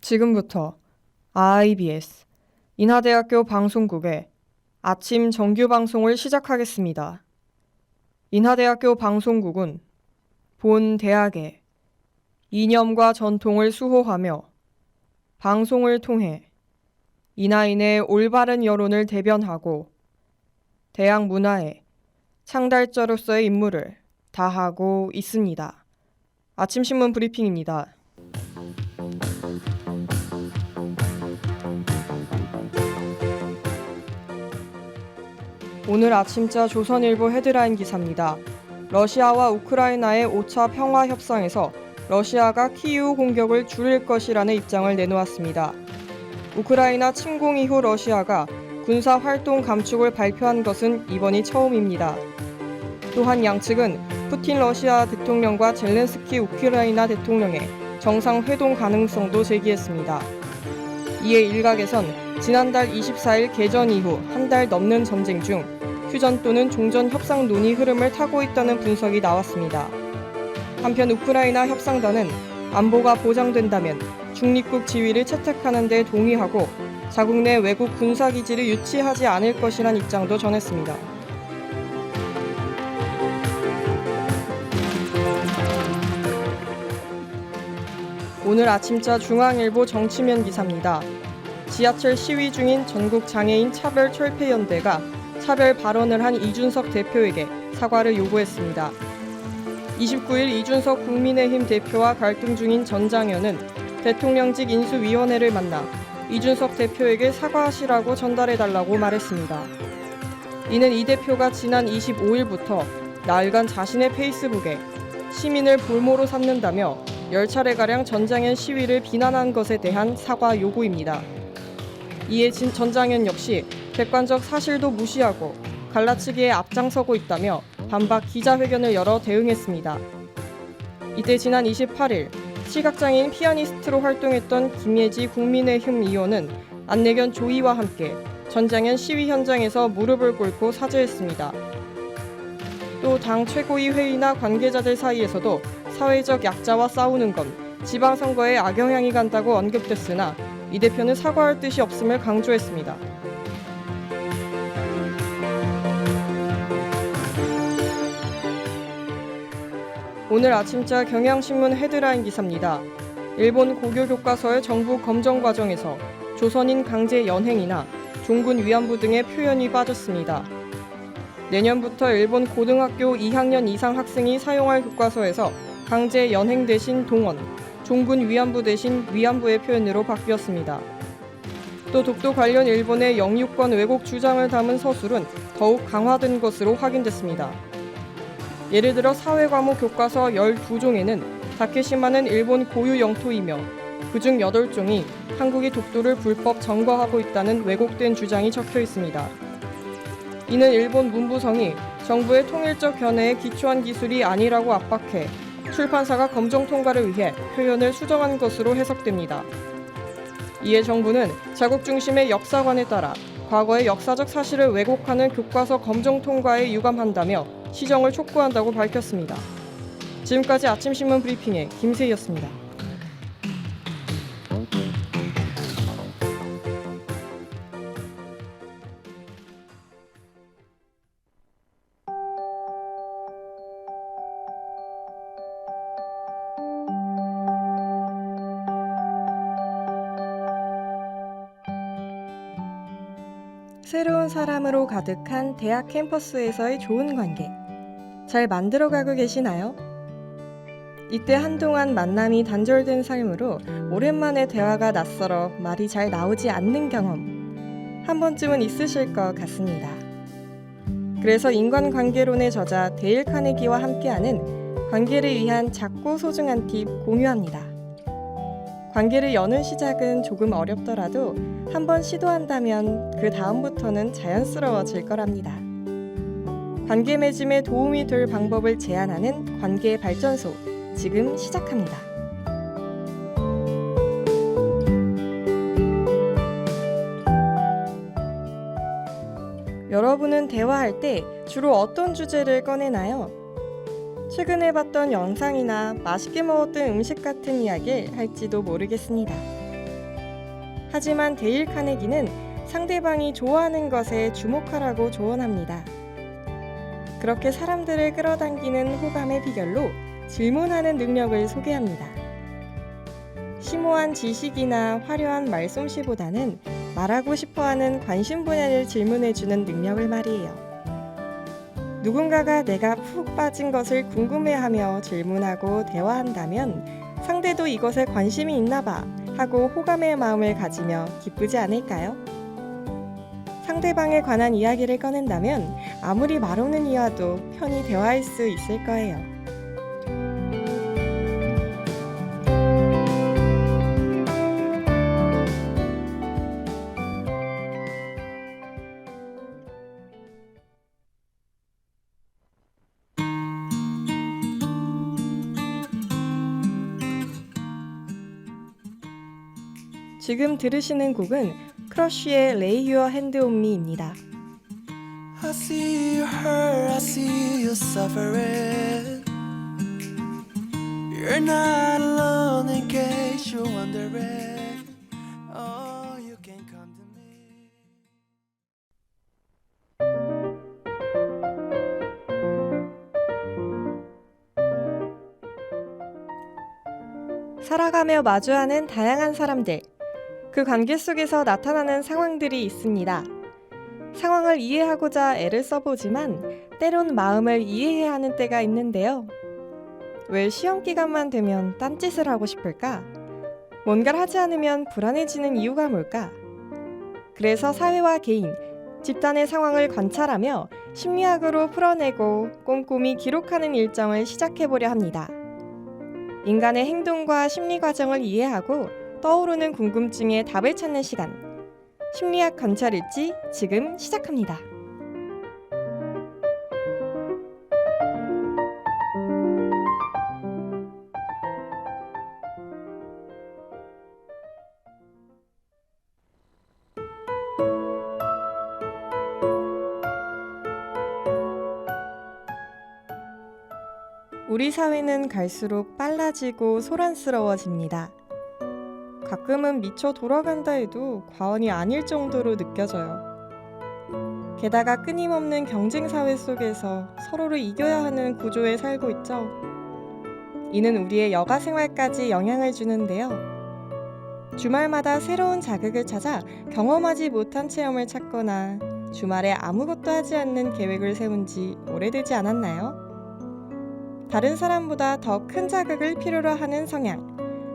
지금부터 IBS 인하대학교 방송국의 아침 정규 방송을 시작하겠습니다. 인하대학교 방송국은 본 대학의 이념과 전통을 수호하며 방송을 통해 인하인의 올바른 여론을 대변하고 대학 문화의 창달자로서의 임무를 다하고 있습니다. 아침 신문 브리핑입니다. 오늘 아침자 조선일보 헤드라인 기사입니다. 러시아와 우크라이나의 5차 평화 협상에서 러시아가 키이우 공격을 줄일 것이라는 입장을 내놓았습니다. 우크라이나 침공 이후 러시아가 군사 활동 감축을 발표한 것은 이번이 처음입니다. 또한 양측은 푸틴 러시아 대통령과 젤렌스키 우크라이나 대통령의 정상회동 가능성도 제기했습니다. 이에 일각에선 지난달 24일 개전 이후 한 달 넘는 전쟁 중 휴전 또는 종전 협상 논의 흐름을 타고 있다는 분석이 나왔습니다. 한편 우크라이나 협상단은 안보가 보장된다면 중립국 지위를 채택하는 데 동의하고 자국 내 외국 군사기지를 유치하지 않을 것이란 입장도 전했습니다. 오늘 아침자 중앙일보 정치면 기사입니다. 지하철 시위 중인 전국장애인 차별철폐연대가 차별 발언을 한 이준석 대표에게 사과를 요구했습니다. 29일 이준석 국민의힘 대표와 갈등 중인 전장현은 대통령직 인수위원회를 만나 이준석 대표에게 사과하시라고 전달해달라고 말했습니다. 이는 이 대표가 지난 25일부터 나흘간 자신의 페이스북에 시민을 볼모로 삼는다며 10차례가량 전장현 시위를 비난한 것에 대한 사과 요구입니다. 이에 전장현 역시 객관적 사실도 무시하고 갈라치기에 앞장서고 있다며 반박 기자회견을 열어 대응했습니다. 이때 지난 28일 시각장애인 피아니스트로 활동했던 김예지 국민의힘 의원은 안내견 조이와 함께 전장현 시위 현장에서 무릎을 꿇고 사죄했습니다. 또 당 최고위 회의나 관계자들 사이에서도 사회적 약자와 싸우는 건 지방선거에 악영향이 간다고 언급됐으나 이 대표는 사과할 뜻이 없음을 강조했습니다. 오늘 아침자 경향신문 헤드라인 기사입니다. 일본 고교 교과서의 정부 검정 과정에서 조선인 강제 연행이나 종군 위안부 등의 표현이 빠졌습니다. 내년부터 일본 고등학교 2학년 이상 학생이 사용할 교과서에서 강제 연행 대신 동원, 종군 위안부 대신 위안부의 표현으로 바뀌었습니다. 또 독도 관련 일본의 영유권 왜곡 주장을 담은 서술은 더욱 강화된 것으로 확인됐습니다. 예를 들어 사회과목 교과서 12종에는 다케시마는 일본 고유 영토이며 그중 8종이 한국이 독도를 불법 점거하고 있다는 왜곡된 주장이 적혀 있습니다. 이는 일본 문부성이 정부의 통일적 견해에 기초한 기술이 아니라고 압박해 출판사가 검정 통과를 위해 표현을 수정한 것으로 해석됩니다. 이에 정부는 자국 중심의 역사관에 따라 과거의 역사적 사실을 왜곡하는 교과서 검정 통과에 유감한다며 시정을 촉구한다고 밝혔습니다. 지금까지 아침신문 브리핑의 김세희였습니다. 새로운 사람으로 가득한 대학 캠퍼스에서의 좋은 관계, 잘 만들어가고 계시나요? 이때 한동안 만남이 단절된 삶으로 오랜만에 대화가 낯설어 말이 잘 나오지 않는 경험, 한 번쯤은 있으실 것 같습니다. 그래서 인간관계론의 저자 데일 카네기와 함께하는 관계를 위한 작고 소중한 팁 공유합니다. 관계를 여는 시작은 조금 어렵더라도 한번 시도한다면 그 다음부터는 자연스러워질 거랍니다. 관계 맺음에 도움이 될 방법을 제안하는 관계 발전소, 지금 시작합니다. 여러분은 대화할 때 주로 어떤 주제를 꺼내나요? 최근에 봤던 영상이나 맛있게 먹었던 음식 같은 이야기를 할지도 모르겠습니다. 하지만 데일 카네기는 상대방이 좋아하는 것에 주목하라고 조언합니다. 그렇게 사람들을 끌어당기는 호감의 비결로 질문하는 능력을 소개합니다. 심오한 지식이나 화려한 말솜씨보다는 말하고 싶어하는 관심 분야를 질문해주는 능력을 말이에요. 누군가가 내가 푹 빠진 것을 궁금해하며 질문하고 대화한다면 상대도 이것에 관심이 있나 봐 하고 호감의 마음을 가지며 기쁘지 않을까요? 상대방에 관한 이야기를 꺼낸다면 아무리 말 없는 이와도 편히 대화할 수 있을 거예요. 지금 들으시는 곡은 크러쉬의 Lay Your Hand on Me입니다. I see you hurt, I see you suffering. You're not alone in case you're wondering. Oh, you can come to me. 살아가며 마주하는 다양한 사람들, 그 관계 속에서 나타나는 상황들이 있습니다. 상황을 이해하고자 애를 써보지만 때론 마음을 이해해야 하는 때가 있는데요. 왜 시험 기간만 되면 딴짓을 하고 싶을까? 뭔가를 하지 않으면 불안해지는 이유가 뭘까? 그래서 사회와 개인, 집단의 상황을 관찰하며 심리학으로 풀어내고 꼼꼼히 기록하는 일정을 시작해보려 합니다. 인간의 행동과 심리 과정을 이해하고 떠오르는 궁금증에 답을 찾는 시간. 심리학 관찰일지 지금 시작합니다. 우리 사회는 갈수록 빨라지고 소란스러워집니다. 가끔은 미쳐 돌아간다 해도 과언이 아닐 정도로 느껴져요. 게다가 끊임없는 경쟁사회 속에서 서로를 이겨야 하는 구조에 살고 있죠. 이는 우리의 여가 생활까지 영향을 주는데요. 주말마다 새로운 자극을 찾아 경험하지 못한 체험을 찾거나 주말에 아무것도 하지 않는 계획을 세운 지 오래되지 않았나요? 다른 사람보다 더 큰 자극을 필요로 하는 성향.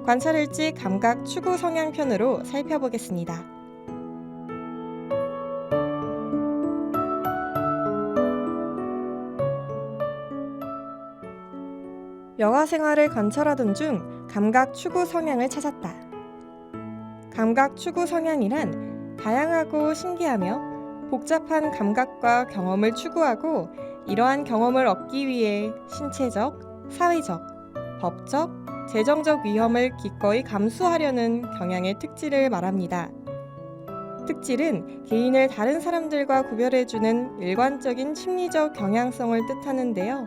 관찰일지 감각 추구 성향 편으로 살펴보겠습니다. 여가 생활을 관찰하던 중 감각 추구 성향을 찾았다. 감각 추구 성향이란 다양하고 신기하며 복잡한 감각과 경험을 추구하고 이러한 경험을 얻기 위해 신체적, 사회적, 법적, 재정적 위험을 기꺼이 감수하려는 경향의 특질을 말합니다. 특질은 개인을 다른 사람들과 구별해주는 일관적인 심리적 경향성을 뜻하는데요.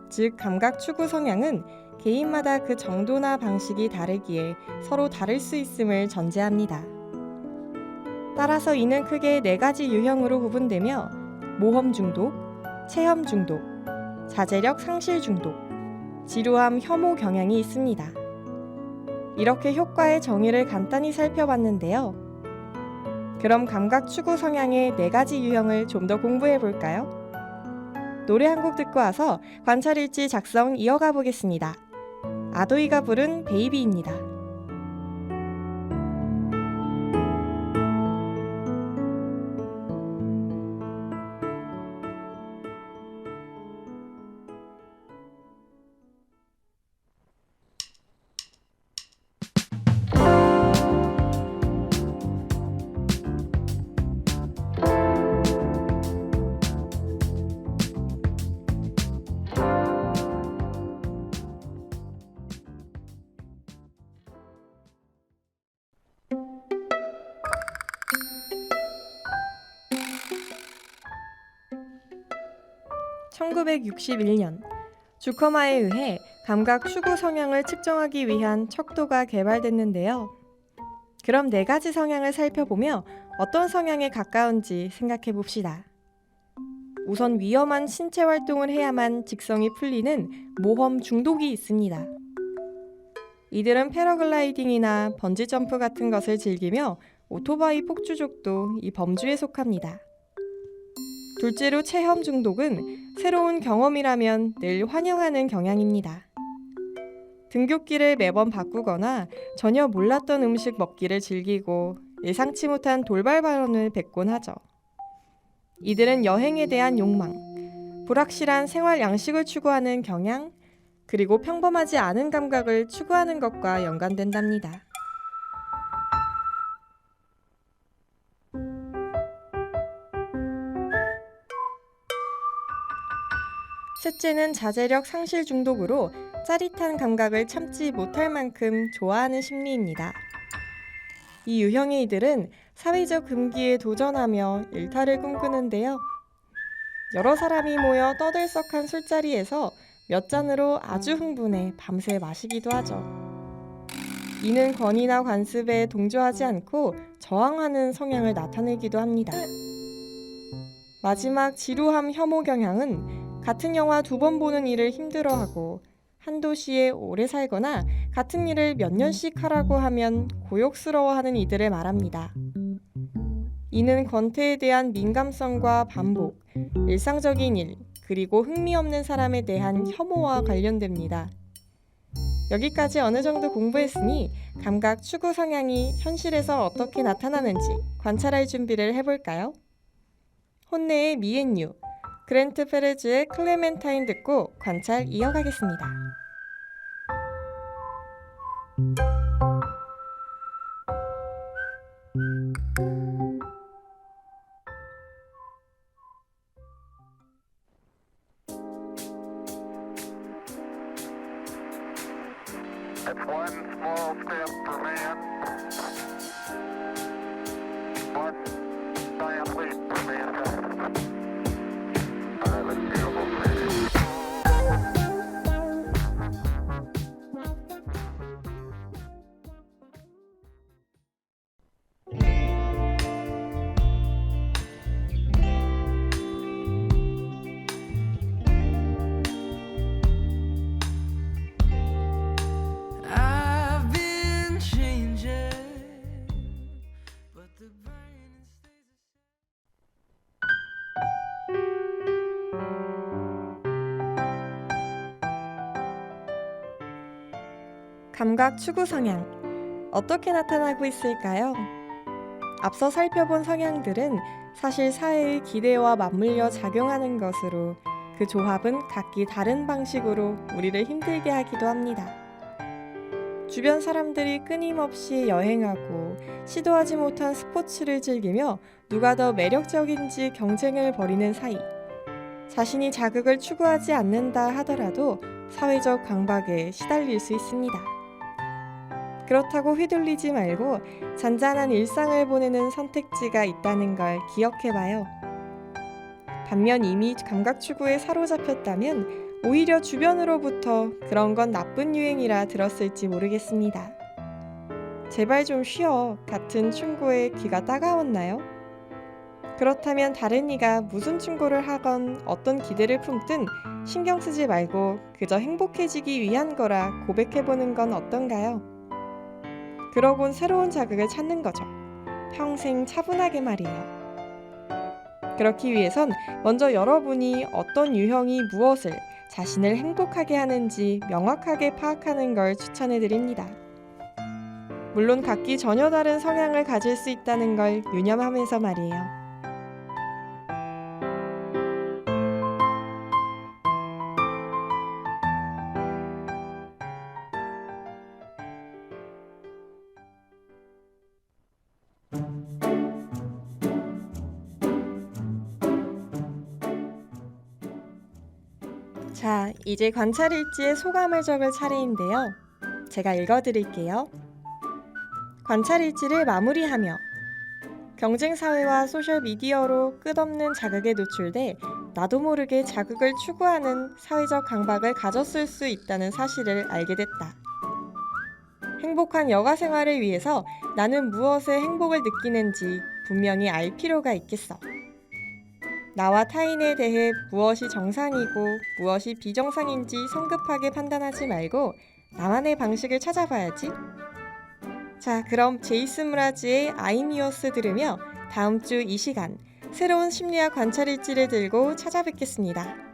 즉, 감각 추구 성향은 개인마다 그 정도나 방식이 다르기에 서로 다를 수 있음을 전제합니다. 따라서 이는 크게 4가지 유형으로 구분되며 모험 중독, 체험 중독, 자제력 상실 중독, 지루함 혐오 경향이 있습니다. 이렇게 효과의 정의를 간단히 살펴봤는데요. 그럼 감각 추구 성향의 4가지 유형을 좀 더 공부해 볼까요? 노래 한 곡 듣고 와서 관찰일지 작성 이어가 보겠습니다. 아도이가 부른 베이비입니다. (1961년) 주커마에 의해 감각 추구 성향을 측정하기 위한 척도가 개발됐는데요. 그럼 4가지 성향을 살펴보며 어떤 성향에 가까운지 생각해 봅시다. 우선 위험한 신체 활동을 해야만 직성이 풀리는 모험 중독이 있습니다. 이들은 패러글라이딩이나 번지점프 같은 것을 즐기며 오토바이 폭주족도 이 범주에 속합니다. 둘째로 체험 중독은 새로운 경험이라면 늘 환영하는 경향입니다. 등굣길을 매번 바꾸거나 전혀 몰랐던 음식 먹기를 즐기고 예상치 못한 돌발 발언을 뱉곤 하죠. 이들은 여행에 대한 욕망, 불확실한 생활 양식을 추구하는 경향, 그리고 평범하지 않은 감각을 추구하는 것과 연관된답니다. 셋째는 자제력 상실 중독으로 짜릿한 감각을 참지 못할 만큼 좋아하는 심리입니다. 이 유형의 이들은 사회적 금기에 도전하며 일탈을 꿈꾸는데요. 여러 사람이 모여 떠들썩한 술자리에서 몇 잔으로 아주 흥분해 밤새 마시기도 하죠. 이는 권위나 관습에 동조하지 않고 저항하는 성향을 나타내기도 합니다. 마지막 지루함 혐오 경향은 같은 영화 2번 보는 일을 힘들어하고 한 도시에 오래 살거나 같은 일을 몇 년씩 하라고 하면 고욕스러워하는 이들을 말합니다. 이는 권태에 대한 민감성과 반복, 일상적인 일, 그리고 흥미없는 사람에 대한 혐오와 관련됩니다. 여기까지 어느 정도 공부했으니 감각 추구 성향이 현실에서 어떻게 나타나는지 관찰할 준비를 해볼까요? 혼내의 미앤유, 그랜트 페레즈의 클레멘타인 듣고 관찰 이어가겠습니다. It's one small step for man, one giant leap for mankind. Unbelievable man. I've been changing, but the brain stays. 감각 추구 성향, 어떻게 나타나고 있을까요? 앞서 살펴본 성향들은 사실 사회의 기대와 맞물려 작용하는 것으로 그 조합은 각기 다른 방식으로 우리를 힘들게 하기도 합니다. 주변 사람들이 끊임없이 여행하고 시도하지 못한 스포츠를 즐기며 누가 더 매력적인지 경쟁을 벌이는 사이, 자신이 자극을 추구하지 않는다 하더라도 사회적 강박에 시달릴 수 있습니다. 그렇다고 휘둘리지 말고 잔잔한 일상을 보내는 선택지가 있다는 걸 기억해봐요. 반면 이미 감각 추구에 사로잡혔다면 오히려 주변으로부터 그런 건 나쁜 유행이라 들었을지 모르겠습니다. 제발 좀 쉬어 같은 충고에 귀가 따가웠나요? 그렇다면 다른 이가 무슨 충고를 하건 어떤 기대를 품든 신경 쓰지 말고 그저 행복해지기 위한 거라 고백해보는 건 어떤가요? 그러곤 새로운 자극을 찾는 거죠. 평생 차분하게 말이에요. 그렇기 위해선 먼저 여러분이 어떤 유형이 무엇을 자신을 행복하게 하는지 명확하게 파악하는 걸 추천해드립니다. 물론 각기 전혀 다른 성향을 가질 수 있다는 걸 유념하면서 말이에요. 자, 이제 관찰 일지에 소감을 적을 차례인데요. 제가 읽어드릴게요. 관찰 일지를 마무리하며 경쟁사회와 소셜미디어로 끝없는 자극에 노출돼 나도 모르게 자극을 추구하는 사회적 강박을 가졌을 수 있다는 사실을 알게 됐다. 행복한 여가 생활을 위해서 나는 무엇에 행복을 느끼는지 분명히 알 필요가 있겠어. 나와 타인에 대해 무엇이 정상이고 무엇이 비정상인지 성급하게 판단하지 말고 나만의 방식을 찾아봐야지. 자, 그럼 제이슨 무라즈의 I'm Yours 들으며 다음 주 이 시간 새로운 심리학 관찰 일지를 들고 찾아뵙겠습니다.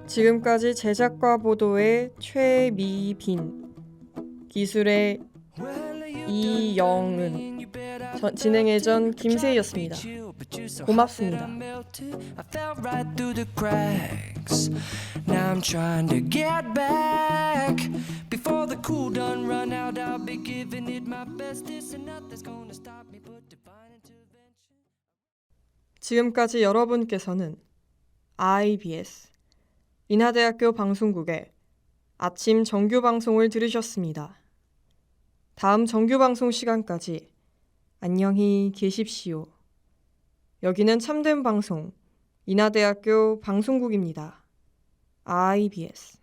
지금까지 제작과 보도의 최미빈, 기술의 이영은, 진행의 전 김세희였습니다. 고맙습니다. I fell right through the cracks. Now I'm trying to get back. Before the cool done run out, I'll be giving it my best. This and nothing's gonna stop me but divine intervention. 지금까지 여러분께서는 IBS 인하대학교 방송국의 아침 정규 방송을 들으셨습니다. 다음 정규 방송 시간까지 안녕히 계십시오. 여기는 참된 방송 인하대학교 방송국입니다. IBS